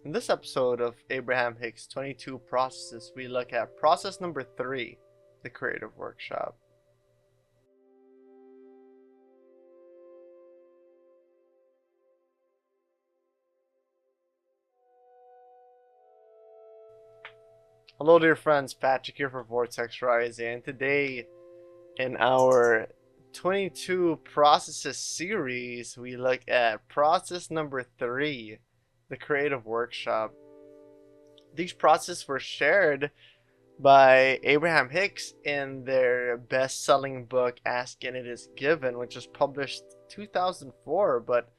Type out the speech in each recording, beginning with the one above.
In this episode of Abraham Hicks 22 Processes, we look at process number 3, the creative workshop. Hello dear friends, Patrick here for Vortex Rising, and today in our 22 Processes series, we look at process number 3, the creative workshop. These processes were shared by Abraham Hicks in their best-selling book Ask and It Is Given, which was published 2004 but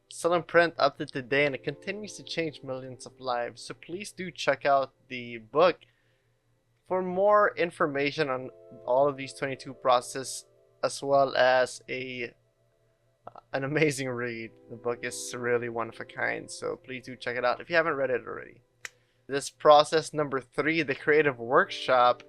still in print up to today, and it continues to change millions of lives. So please do check out the book for more information on all of these 22 processes, as well as an amazing read. The book is really one of a kind, so please do check it out if you haven't read it already. This process number 3, the creative workshop,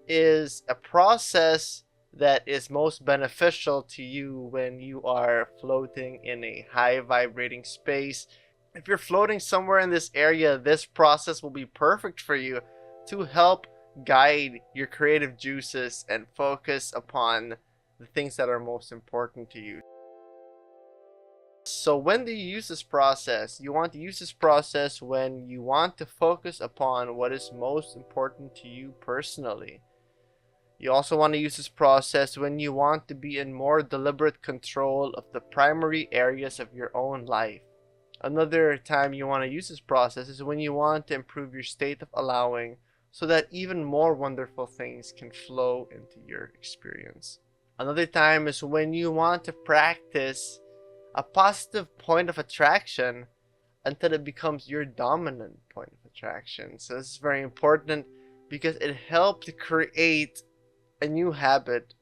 is a process that is most beneficial to you when you are floating in a high vibrating space. If you're floating somewhere in this area, this process will be perfect for you to help guide your creative juices and focus upon the things that are most important to you. So when do you use this process? You want to use this process when you want to focus upon what is most important to you personally. You also want to use this process when you want to be in more deliberate control of the primary areas of your own life. Another time you want to use this process is when you want to improve your state of allowing, so that even more wonderful things can flow into your experience. Another time is when you want to practice a positive point of attraction until it becomes your dominant point of attraction. So this is very important because it helps to create a new habit,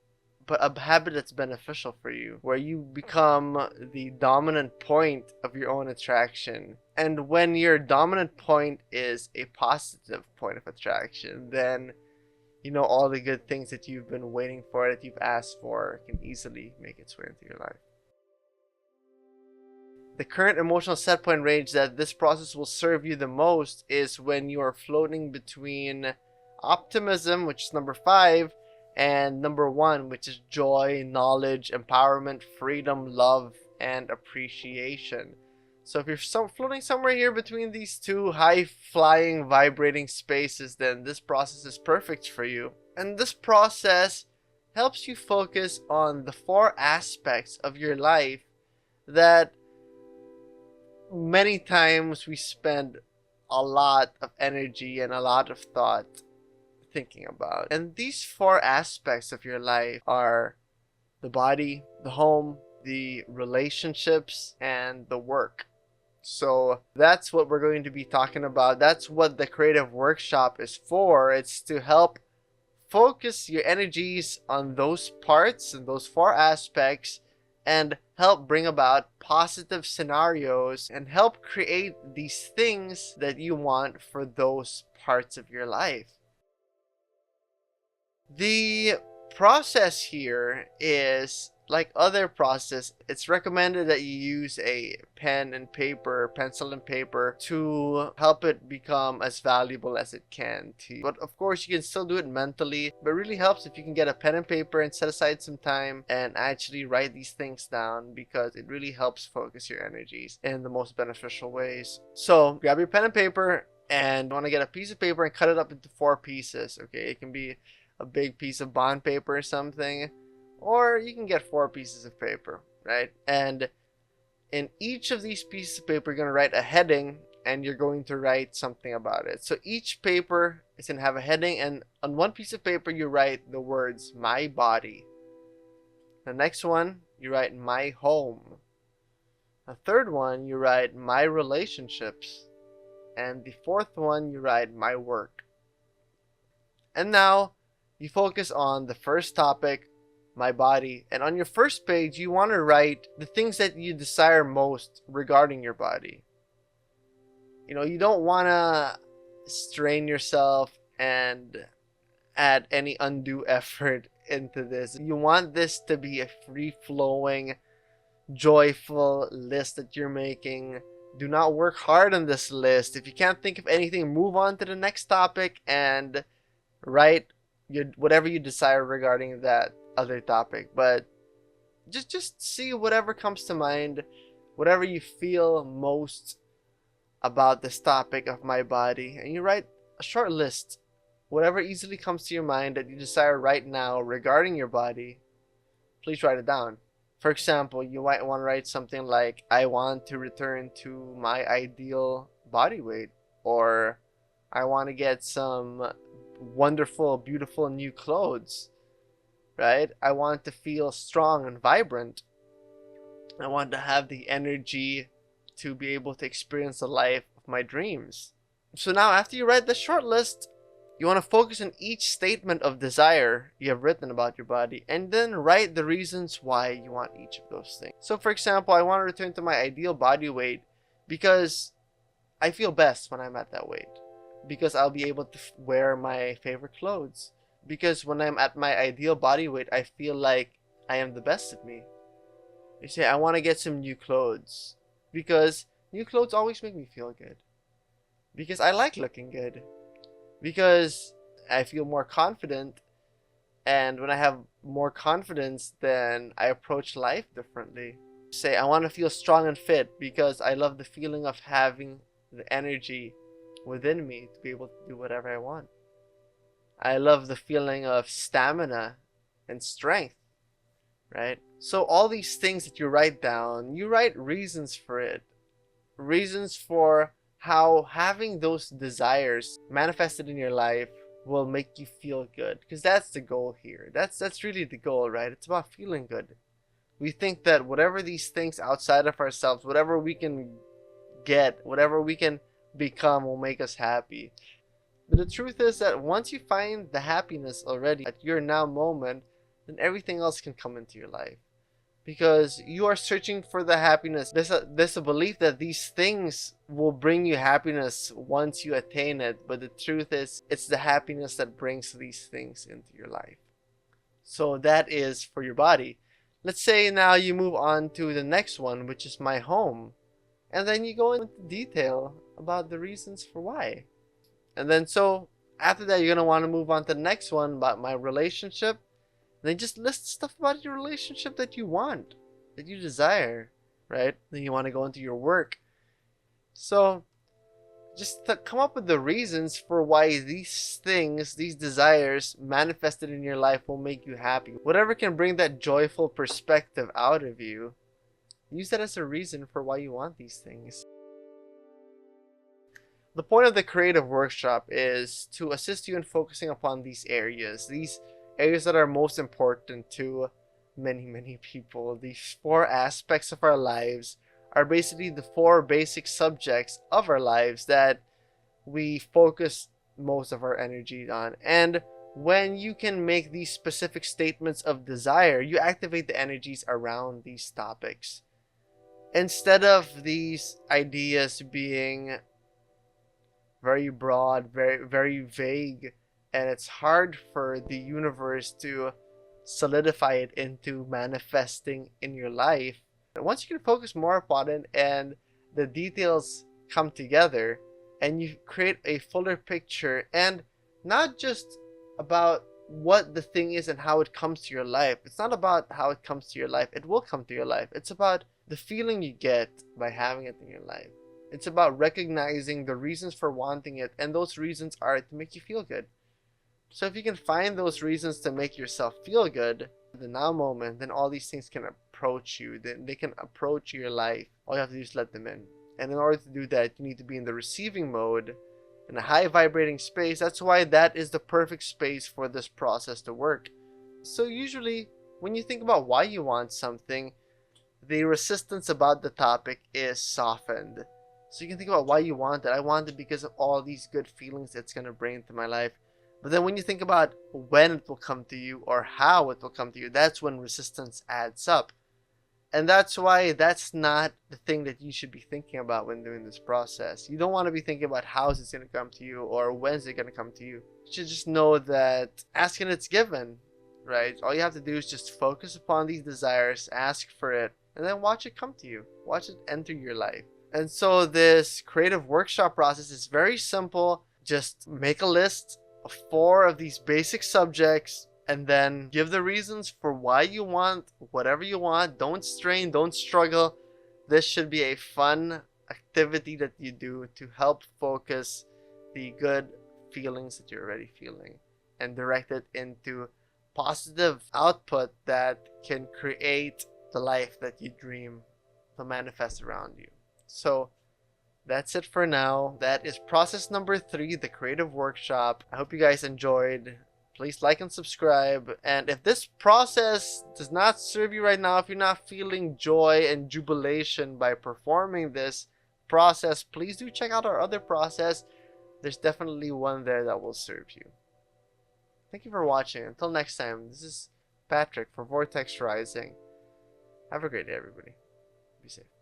but a habit that's beneficial for you, where you become the dominant point of your own attraction. And when your dominant point is a positive point of attraction, then you know all the good things that you've been waiting for, that you've asked for, can easily make its way into your life. The current emotional set point range that this process will serve you the most is when you are floating between optimism, which is number 5, and number 1, which is joy, knowledge, empowerment, freedom, love, and appreciation. So if you're floating somewhere here between these two high-flying, vibrating spaces, then this process is perfect for you. And this process helps you focus on the 4 aspects of your life that many times we spend a lot of energy and a lot of thought thinking about. And these 4 aspects of your life are the body, the home, the relationships, and the work. So that's what we're going to be talking about. That's what the creative workshop is for. It's to help focus your energies on those parts and those 4 aspects, and help bring about positive scenarios and help create these things that you want for those parts of your life. The process here is like other process. It's recommended that you use a pen and paper, pencil and paper, to help it become as valuable as it can to you. But of course you can still do it mentally, but it really helps if you can get a pen and paper and set aside some time and actually write these things down, because it really helps focus your energies in the most beneficial ways. So grab your pen and paper, and you want to get a piece of paper and cut it up into 4 pieces. Okay, it can be a big piece of bond paper or something, or you can get 4 pieces of paper, right? And in each of these pieces of paper, you're going to write a heading, and you're going to write something about it. So each paper is going to have a heading, and on one piece of paper you write the words my body. The next one you write my home. The third one you write my relationships, and the 4th one you write my work. And now you focus on the first topic, my body, and on your first page you want to write the things that you desire most regarding your body. You know, you don't want to strain yourself and add any undue effort into this. You want this to be a free-flowing, joyful list that you're making Do not work hard on this list. If you can't think of anything, move on to the next topic and write whatever you desire regarding that other topic. But just see whatever comes to mind, whatever you feel most about this topic of my body, and you write a short list. Whatever easily comes to your mind that you desire right now regarding your body, please write it down. For example, you might want to write something like, I want to return to my ideal body weight, or I want to get some wonderful, beautiful new clothes, right? I want to feel strong and vibrant. I want to have the energy to be able to experience the life of my dreams. So now, after you write the short list, you want to focus on each statement of desire you have written about your body, and then write the reasons why you want each of those things. So for example, I want to return to my ideal body weight because I feel best when I'm at that weight. Because I'll be able to wear my favorite clothes. Because when I'm at my ideal body weight, I feel like I am the best of me. You say, I want to get some new clothes. Because new clothes always make me feel good. Because I like looking good. Because I feel more confident, and when I have more confidence, then I approach life differently. Say, I want to feel strong and fit because I love the feeling of having the energy within me to be able to do whatever I want. I love the feeling of stamina and strength, right? So all these things that you write down, you write reasons for it. Reasons for how having those desires manifested in your life will make you feel good, because that's the goal here. That's really the goal, right? It's about feeling good. We think that whatever these things outside of ourselves, whatever we can get, whatever we can become, will make us happy. But the truth is that once you find the happiness already at your now moment, then everything else can come into your life. Because you are searching for the happiness. There's a belief that these things will bring you happiness once you attain it. But the truth is, it's the happiness that brings these things into your life. So that is for your body. Let's say now you move on to the next one, which is my home. And then you go into detail about the reasons for why. And then so after that, you're going to want to move on to the next one about my relationship. Then just list stuff about your relationship that you want, that you desire, right? Then you want to go into your work. So just come up with the reasons for why these things, these desires manifested in your life will make you happy. Whatever can bring that joyful perspective out of you, use that as a reason for why you want these things. The point of the creative workshop is to assist you in focusing upon these areas that are most important to many people. These 4 aspects of our lives are basically the 4 basic subjects of our lives that we focus most of our energy on. And when you can make these specific statements of desire, you activate the energies around these topics. Instead of these ideas being very broad, very vague, and it's hard for the universe to solidify it into manifesting in your life. Once you can focus more upon it and the details come together and you create a fuller picture, and not just about what the thing is and how it comes to your life. It's not about how it comes to your life. It will come to your life. It's about the feeling you get by having it in your life. It's about recognizing the reasons for wanting it, and those reasons are to make you feel good. So if you can find those reasons to make yourself feel good, the now moment, then all these things can approach you. Then they can approach your life. All you have to do is let them in. And in order to do that, you need to be in the receiving mode, in a high vibrating space. That's why that is the perfect space for this process to work. So usually, when you think about why you want something, the resistance about the topic is softened. So you can think about why you want it. I want it because of all these good feelings it's going to bring into my life. But then when you think about when it will come to you or how it will come to you, that's when resistance adds up. And that's why that's not the thing that you should be thinking about when doing this process. You don't want to be thinking about how is it going to come to you or when is it going to come to you. You should just know that asking it's given, right? All you have to do is just focus upon these desires, ask for it, and then watch it come to you. Watch it enter your life. And so this creative workshop process is very simple. Just make a list of 4 of these basic subjects and then give the reasons for why you want whatever you want. Don't strain, don't struggle. This should be a fun activity that you do to help focus the good feelings that you're already feeling and direct it into positive output that can create the life that you dream to manifest around you. So that's it for now. That is process number 3, the creative workshop. I hope you guys enjoyed. Please like and subscribe. And if this process does not serve you right now, if you're not feeling joy and jubilation by performing this process, please do check out our other process. There's definitely one there that will serve you. Thank you for watching. Until next time, this is Patrick for Vortex Rising. Have a great day, everybody. Be safe.